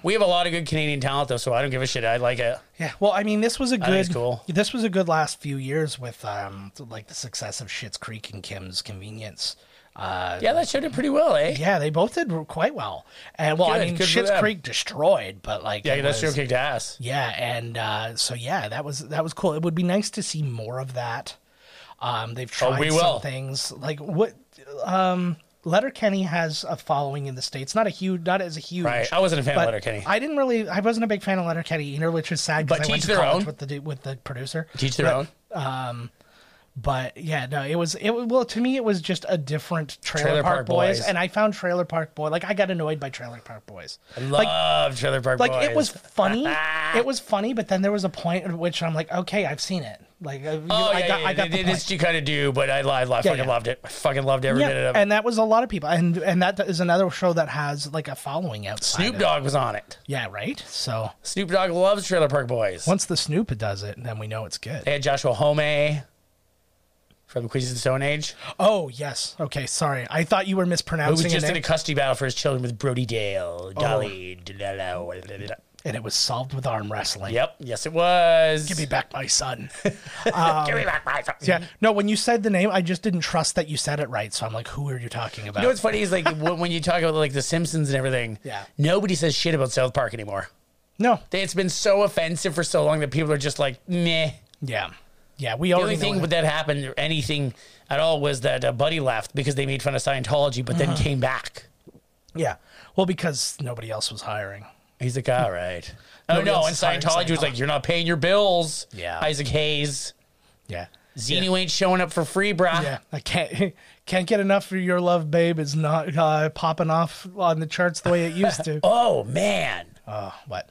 We have a lot of good Canadian talent, though, so I don't give a shit. I like it. Yeah, well, I mean, this was a good. Cool. This was a good last few years with like the success of Schitt's Creek and Kim's Convenience. Yeah, that showed it pretty well, eh? Yeah, they both did quite well. And well, Good, I mean, good for Schitt's them. Creek destroyed, but like, Yeah, it that show was- kicked ass. Yeah, and so yeah, that was cool. It would be nice to see more of that. They've tried we some will. things like what. Letterkenny has a following in the States, not as a huge. Right, I wasn't a fan of but Letterkenny. I wasn't a big fan of Letterkenny either, which is sad But because I went teach to their college own. with the producer. Teach their own. But yeah, no, it was well, to me it was just a different Trailer Park Boys, and I found Trailer Park Boy, like I got annoyed by Trailer Park Boys. I love Trailer Park Like Boys. it was funny, but then there was a point at which I'm like, okay, I've seen it. Like I got the point. This you kind of do, but I fucking loved it. I fucking loved every minute of it. And that was a lot of people, and that is another show that has like a following outside. Snoop of Dogg was on it. Yeah, right. So Snoop Dogg loves Trailer Park Boys. once the Snoop does it, then we know it's good. They had Joshua Homme from Queens of the Stone Age, Oh yes. Okay. Sorry, I thought you were who mispronouncing was just it. in a custody battle for his children with Brody Dale, Dolly. And it was solved with arm wrestling. Yep, yes it was. Give me back my son. Give me back my son. Yeah. No, when you said the name, I just didn't trust that you said it right. So I'm like, who are you talking about? You know what's funny is like when you talk about like The Simpsons and everything, Yeah. nobody says shit about South Park anymore. No. It's been so offensive for so long that people are just like, meh. Yeah. Yeah. We The already only thing know that happened or anything at all was that Buddy left because they made fun of Scientology, but then came back. Yeah. Well, because nobody else was hiring. He's like, all right. Oh Nobody no, else and is hiring Scientology was like, you're not paying your bills. Yeah. Isaac Hayes. Yeah. Xenu ain't showing up for free, brah. Yeah. I can't get enough for Your Love, Babe. It's not popping off on the charts the way it used to. Oh man. What?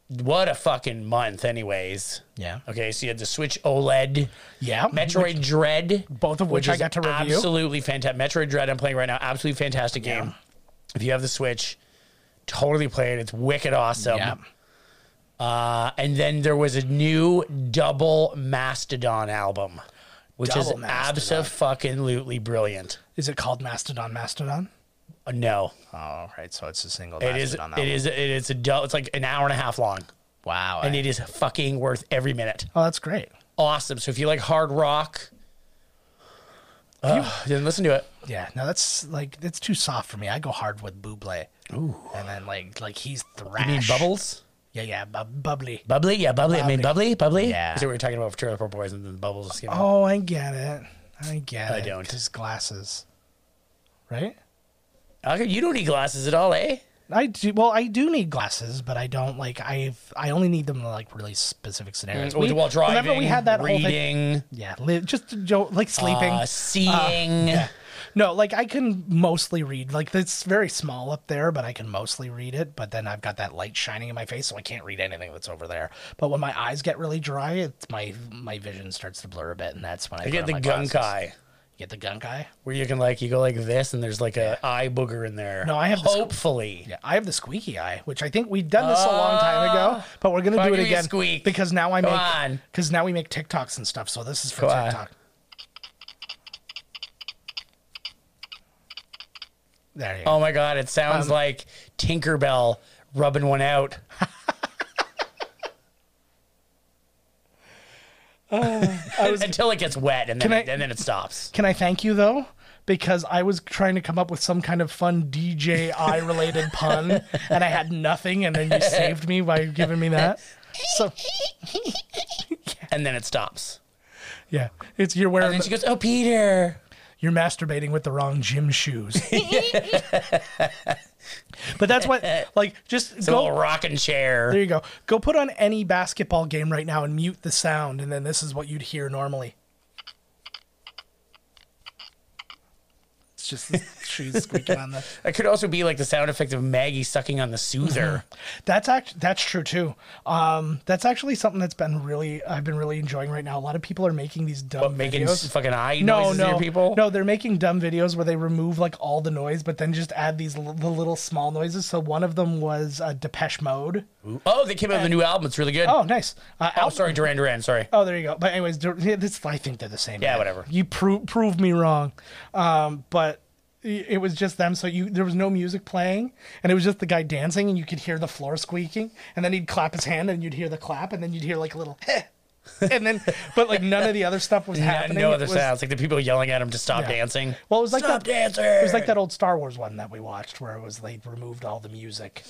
What a fucking month, anyways. Yeah. Okay, so you had the Switch OLED. Yeah. Metroid Dread. Both of which I is got to review. Absolutely fantastic. Metroid Dread I'm playing right now. Absolutely fantastic game. If you have the Switch, totally play it. It's wicked awesome. Yeah. And then there was a new double Mastodon album, which Double is Mastodon. absolutely brilliant. Is it called Mastodon? No, Oh, right. So it's a single it is. Mastodon It is. It's it's like an hour and a half long, Wow. and it is fucking worth every minute. Oh, that's great. Awesome. So if you like hard rock, then listen to it. Yeah. No, that's too soft for me. I go hard with Buble. Ooh. And then like he's thrash. You mean Bubbles? Yeah. Bubbly. Bubbly? Yeah, bubbly. I mean, bubbly? Yeah. Is that what we're talking about for Trailer Park Boys and then Bubbles came out? Oh, I get it. I don't. His glasses. Right? Okay, you don't need glasses at all, eh? I do. Well, I do need glasses, but I don't like. I only need them in like really specific scenarios. While driving, remember we had that whole thing. reading, Yeah, just like sleeping, seeing. Yeah. No, like I can mostly read. Like it's very small up there, but I can mostly read it. But then I've got that light shining in my face, so I can't read anything that's over there. But when my eyes get really dry, it's my vision starts to blur a bit, and that's when I I get put the on my gunk glasses. eye, You get the gunk eye. where you can you go like this, and there's like a eye booger in there. No, I have the hopefully. Yeah, I have the squeaky eye, which I think we've done this a long time ago, but we're gonna do it give me a again squeak. because now Come on. because now we make TikToks and stuff. So this is for Go on. TikTok. There you go. Oh my god, it sounds like Tinkerbell rubbing one out. Until it gets wet, and then and then it stops. Can I thank you though? Because I was trying to come up with some kind of fun DJI related pun, and I had nothing, and then you saved me by giving me that. So And then it stops. yeah, you're wearing And then she goes, "Oh, Peter." you're masturbating with the wrong gym shoes. But that's what just It's a go. little rocking chair. There you go. Go put on any basketball game right now and mute the sound, and then this is what you'd hear normally. It's just the shoes squeaking on the. That could also be like the sound effect of Maggie sucking on the soother. That's true too. That's actually something I've been really enjoying right now. A lot of people are making these dumb Making videos. fucking eye noises to your people. No, they're making dumb videos where they remove like all the noise, but then just add the little small noises. So one of them was Depeche Mode. Oh, they came out with a new album. It's really good. Oh, nice. Oh, sorry, Duran. Sorry. Oh, there you go. But anyways, I think they're the same. Yeah, band. whatever. You prove me wrong. But it was just them. So there was no music playing, and it was just the guy dancing, and you could hear the floor squeaking, and then he'd clap his hand, and you'd hear the clap, and then you'd hear like a little heh. And then, but like none of the other stuff was happening. No other sounds. Like the people yelling at him to stop dancing. Well, it was like stop dancing. It was like that old Star Wars one that we watched where it was they removed all the music.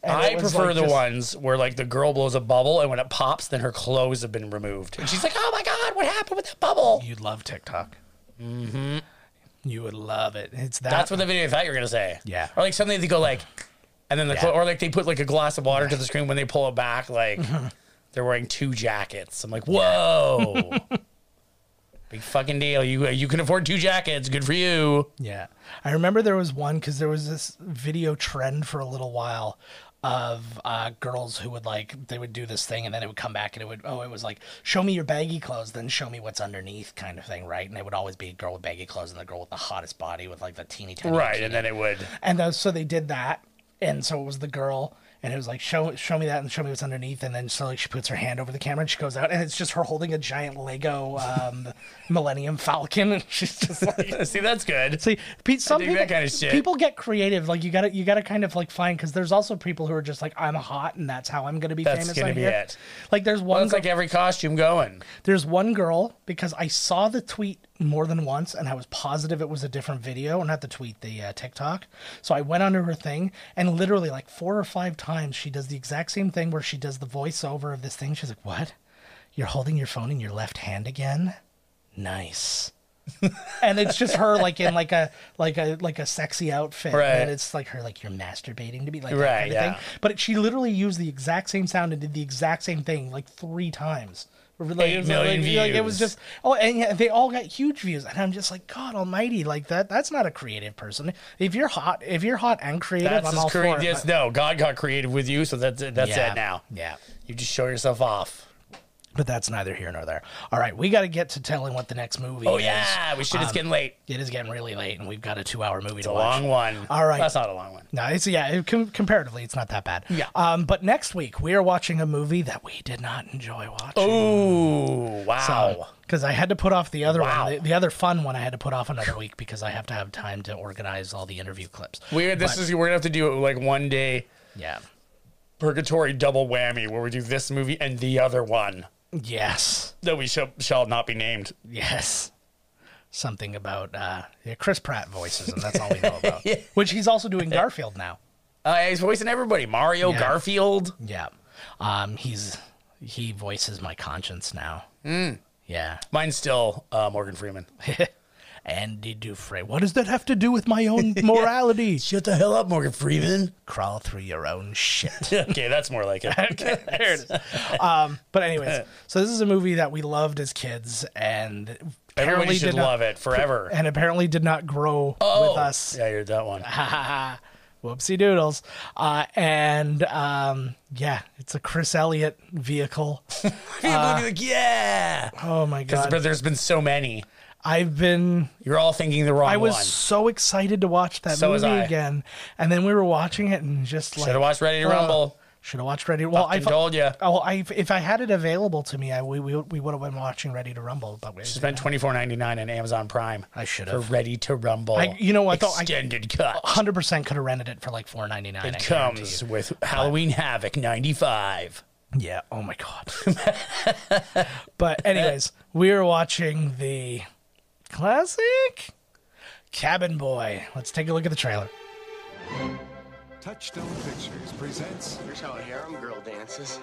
And I prefer the ones where like the girl blows a bubble and when it pops, then her clothes have been removed. And she's like, oh my God, what happened with that bubble? You'd love TikTok. Mm-hmm. You would love it. It's that. That's what the video I thought you were going to say. Yeah. Or like something they go like, and then or like they put like a glass of water to the screen when they pull it back, like they're wearing 2 jackets. I'm like, whoa. Big fucking deal. You can afford 2 jackets. Good for you. Yeah. I remember there was one because there was this video trend for a little while of girls who would they would do this thing and then it would come back and it was like, show me your baggy clothes, then show me what's underneath kind of thing, right? And it would always be a girl with baggy clothes and the girl with the hottest body with like the teeny tiny right, bikini. And then it would. And so they did that. And so it was the girl, and it was like, show me that and show me what's underneath. And then so like she puts her hand over the camera and she goes out, and it's just her holding a giant Lego Millennium Falcon, and she's just like, see, that's good. See, some people, that kind of shit. People get creative. Like you gotta kind of like find, because there's also people who are just like, I'm hot, and that's how I'm gonna be famous. That's gonna be it. Like there's one. Well, it's like every costume going. There's one girl, because I saw the tweet more than once and I was positive it was a different video, not the tweet, the TikTok. So I went under her thing and literally like 4 or 5 times she does the exact same thing where she does the voiceover of this thing. She's like, what? You're holding your phone in your left hand again? Nice. And it's just her like in like a sexy outfit, right. And it's like her like, you're masturbating to be like, that right, kind of thing. But she literally used the exact same sound and did the exact same thing like 3 times. 8 million views. Like, it was just, and yeah, they all got huge views, and I'm just like, God Almighty, like that's not a creative person. If you're hot and creative, I'm all for it. Yes, no, God got creative with you, so that's it now. Yeah, you just show yourself off. But that's neither here nor there. All right, we got to get to telling what the next movie is. Oh, yeah, we should. It's getting late. It is getting really late, and we've got a 2-hour movie to It's watch. a long one. All right. That's not a long one. No, comparatively, it's not that bad. Yeah. But next week, we are watching a movie that we did not enjoy watching. Oh, wow. Because I had to put off the other one. The other fun one I had to put off another week because I have to have time to organize all the interview clips. We're going to have to do it like one day. Yeah. Purgatory double whammy where we do this movie and the other one. Yes. That we shall not be named. Yes. Something about Chris Pratt voices, and that's all we know about. Yeah. Which he's also doing Garfield now. He's voicing everybody. Mario, Garfield. Yeah. He voices my conscience now. Yeah. Mine's still Morgan Freeman. Andy Dufresne. What does that have to do with my own morality? Shut the hell up, Morgan Freeman. Crawl through your own shit. Okay, that's more like it. Okay, there it is. But anyways, so this is a movie that we loved as kids, and everybody should love it forever. And apparently did not grow with us. Yeah, I heard that one. Whoopsie doodles. Yeah, it's a Chris Elliott vehicle. People would be like, yeah. Oh my God. But there's been so many. You're all thinking the wrong one. I was so excited to watch that movie again. And then we were watching it and just like. Should have watched Ready to Rumble. Should have watched Ready to Rumble. I told you. If I had it available to me, we would have been watching Ready to Rumble. But we spent $24.99 on Amazon Prime. I should have. For Ready to Rumble. You know what? Extended cut. 100% could have rented it for like $4.99. It comes with Halloween Havoc 95. Yeah. Oh my God. But anyways, we were watching the classic Cabin Boy. Let's take a look at the trailer. Touchstone Pictures presents. Here's how a harem girl dances.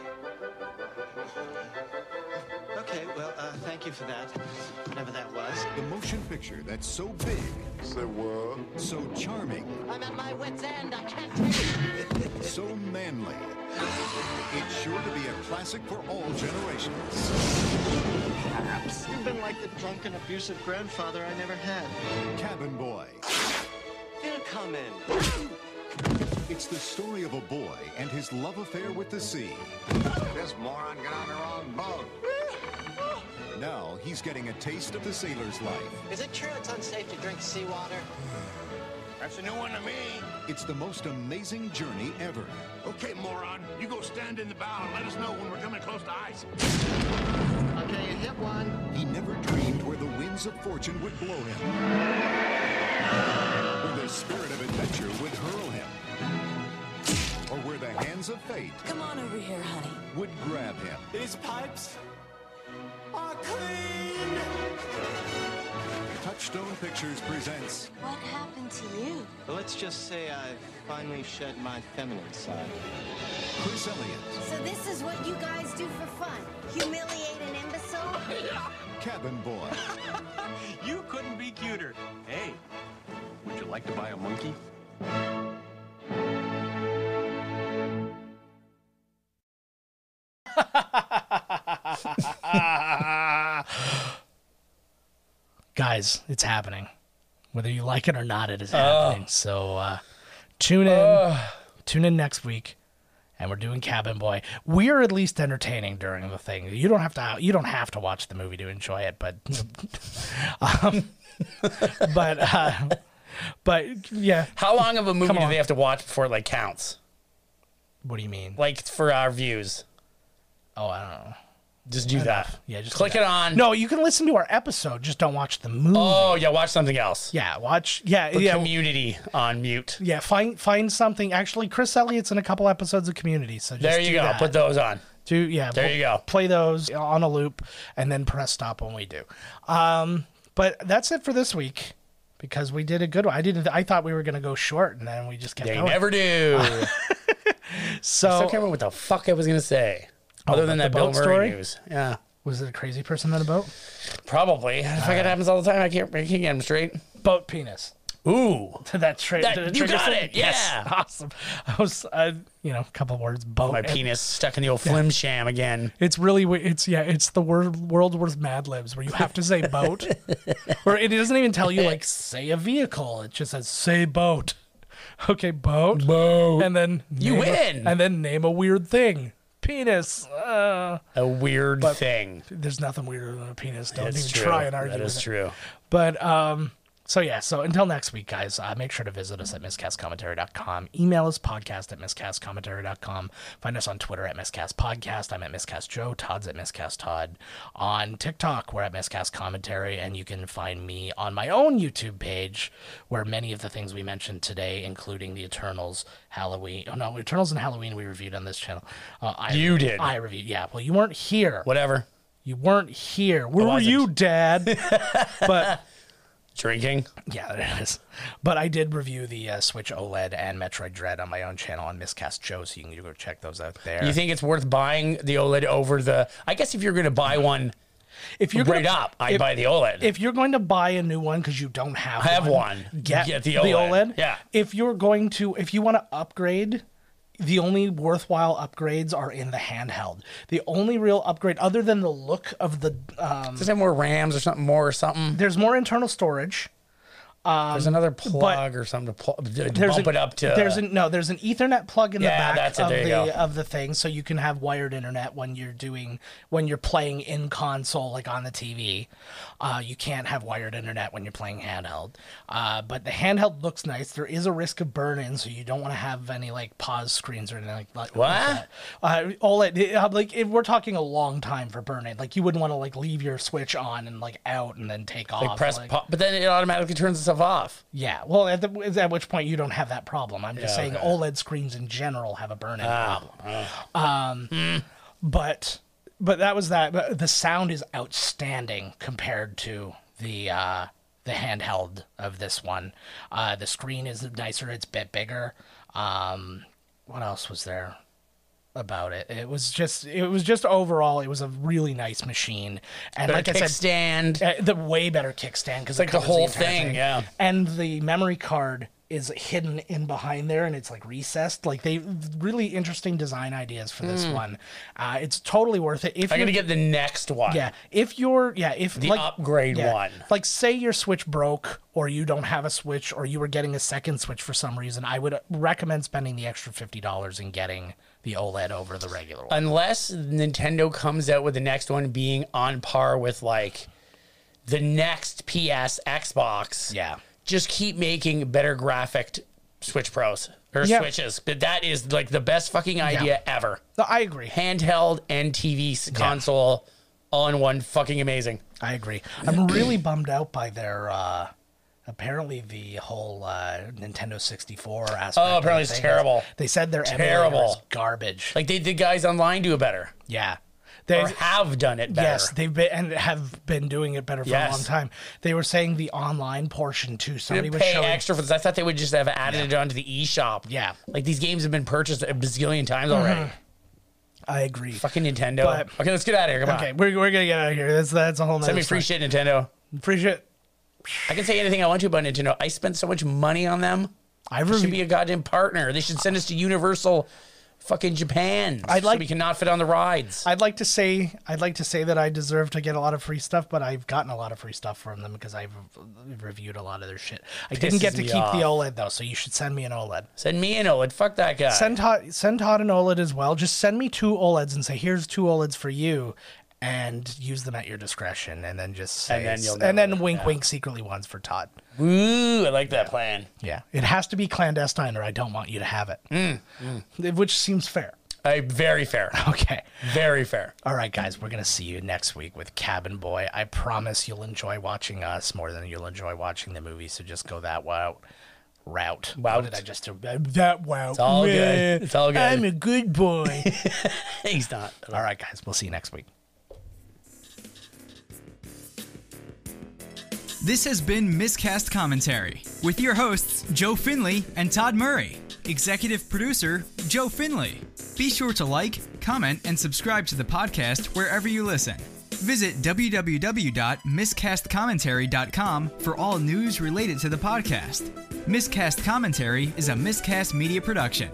Okay, well, thank you for that. Whatever that was. The motion picture that's so big. Say what? So charming. I'm at my wit's end. I can't take it. So manly. It's sure to be a classic for all generations. Perhaps. You've been like the drunken, abusive grandfather I never had. Cabin Boy. It'll come in. It's the story of a boy and his love affair with the sea. This moron got on the wrong boat. Now he's getting a taste of the sailor's life. Is it true it's unsafe to drink seawater? That's a new one to me. It's the most amazing journey ever. Okay, moron, you go stand in the bow and let us know when we're coming close to ice. Okay, you hit one. He never dreamed where the winds of fortune would blow him. Where the spirit of adventure would hurl him. Or where the hands of fate Come on over here, honey. would grab him. These pipes, Touchstone Pictures presents What happened to you? Let's just say I finally shed my feminine side. Chris Elliott, So this is what you guys do for fun? Humiliate an imbecile? Cabin Boy, You couldn't be cuter. Hey, would you like to buy a monkey? Guys, it's happening. Whether you like it or not, it is happening. So tune in next week, and we're doing Cabin Boy. We're at least entertaining during the thing. You don't have to watch the movie to enjoy it, but but yeah. How long of a movie do they have to watch before it like counts? What do you mean? Like for our views? Oh, I don't know. Just do that. Yeah, just click it on. No, you can listen to our episode. Just don't watch the movie. Oh yeah, watch something else. Yeah, watch. Yeah, Put Community on mute. Yeah, find something. Actually, Chris Elliott's in a couple episodes of Community. So just there you go. that. Put those on. There you go. Play those on a loop, and then press stop when we do. But that's it for this week because we did a good one. I thought we were gonna go short, and then we just kept going. They never do. So I still can't remember what the fuck I was gonna say. Other than that Bill Murray news. Yeah. Was it a crazy person on a boat? Probably. It happens all the time. I can't get them straight. Boat penis. Ooh. You got it. Yeah. Yes. Awesome. I was, a couple of words. Boat. My penis stuck in the old flim sham again. It's really, it's the world's worst Mad Libs where you have to say boat. Or it doesn't even tell you, like, say a vehicle. It just says, say boat. Okay, boat. Boat. And then you win. And then name a weird thing. Penis. A weird thing. There's nothing weirder than a penis. Don't It's even true. try and argue That with is it. true. But so until next week, guys, make sure to visit us at miscastcommentary.com. Email us podcast at miscastcommentary.com. Find us on Twitter at miscastpodcast. I'm at miscastjoe. Todd's at miscasttodd. On TikTok, we're at miscastcommentary, and you can find me on my own YouTube page where many of the things we mentioned today, including the Eternals, Halloween. Oh no, Eternals and Halloween we reviewed on this channel. You did. I reviewed. Yeah. Well, you weren't here. Whatever. You weren't here. Where were you, Dad? But drinking. yeah, there it is. But I did review the Switch OLED and Metroid Dread on my own channel on Miscast Joe, so you can go check those out there. You think it's worth buying the OLED over the? I guess if you're going to buy one, if you're I'd buy the OLED. If you're going to buy a new one because you don't have one, get the OLED. Yeah. If you want to upgrade, the only worthwhile upgrades are in the handheld. The only real upgrade, other than the look of the, does it have more RAMs or something? There's more internal storage. There's another plug or something to bump it up to. There's an Ethernet plug in the back of the thing, so you can have wired internet when you're playing in console, like on the TV. You can't have wired internet when you're playing handheld. But the handheld looks nice. There is a risk of burn-in, so you don't want to have any like pause screens or anything like what? OLED, we're talking a long time for burn-in. Like you wouldn't want to like leave your Switch on and like out and then take off. Press pause, but then it automatically turns itself off. Yeah, well, at which point you don't have that problem. I'm just saying OLED screens in general have a burn-in problem. But that was that. But the sound is outstanding compared to the handheld of this one. The screen is nicer. It's a bit bigger. What else was there about it? It was just overall, it was a really nice machine. And better like I said, kickstand, the way better kickstand because like the whole thing, yeah. And the memory card is hidden in behind there, and it's like recessed. Like they really interesting design ideas for this one. It's totally worth it. If I'm gonna get the next one. Yeah, if the upgrade one. Like say your Switch broke, or you don't have a Switch, or you were getting a second Switch for some reason, I would recommend spending the extra $50 and getting the OLED over the regular one. Unless Nintendo comes out with the next one being on par with like the next PS, Xbox. Yeah. Just keep making better graphic Switch Pros or Switches. But that is like the best fucking idea ever. No, I agree. Handheld and TV console all in one. Fucking amazing. I agree. I'm really bummed out by their apparently the whole Nintendo 64 aspect. Oh, apparently it's terrible. They said their emulator was garbage. Like the guys online do it better. Yeah. They or have done it better. Yes, they've been and have been doing it better for a long time. They were saying the online portion too. Somebody was pay showing extra for this. I thought they would just have added it onto the eShop. Yeah, like these games have been purchased a bazillion times already. I agree. Fucking Nintendo. Okay, let's get out of here. Come on. Okay, we're gonna get out of here. That's a whole nother Send me free shit, Nintendo. Free shit. I can say anything I want to about Nintendo. I spent so much money on them. I should be a goddamn partner. They should send us to Universal fucking Japan. So we cannot fit on the rides. I'd like to say that I deserve to get a lot of free stuff, but I've gotten a lot of free stuff from them because I've reviewed a lot of their shit. I didn't get to keep the OLED though, so you should send me an OLED. Send me an OLED. Fuck that guy. Send Todd an OLED as well. Just send me 2 OLEDs and say, here's 2 OLEDs for you, and use them at your discretion, and then just say, and then wink wink secretly ones for Todd. Ooh, I like that plan. Yeah, it has to be clandestine, or I don't want you to have it. Which seems fair. Very fair. Okay. Very fair. All right, guys, we're going to see you next week with Cabin Boy. I promise you'll enjoy watching us more than you'll enjoy watching the movie, so just go that route. Wow. What did I just do? That wow. It's all good. It's all good. I'm a good boy. He's not. All right, guys, we'll see you next week. This has been Miscast Commentary with your hosts, Joe Finley and Todd Murray. Executive producer, Joe Finley. Be sure to like, comment, and subscribe to the podcast wherever you listen. Visit www.miscastcommentary.com for all news related to the podcast. Miscast Commentary is a Miscast Media production.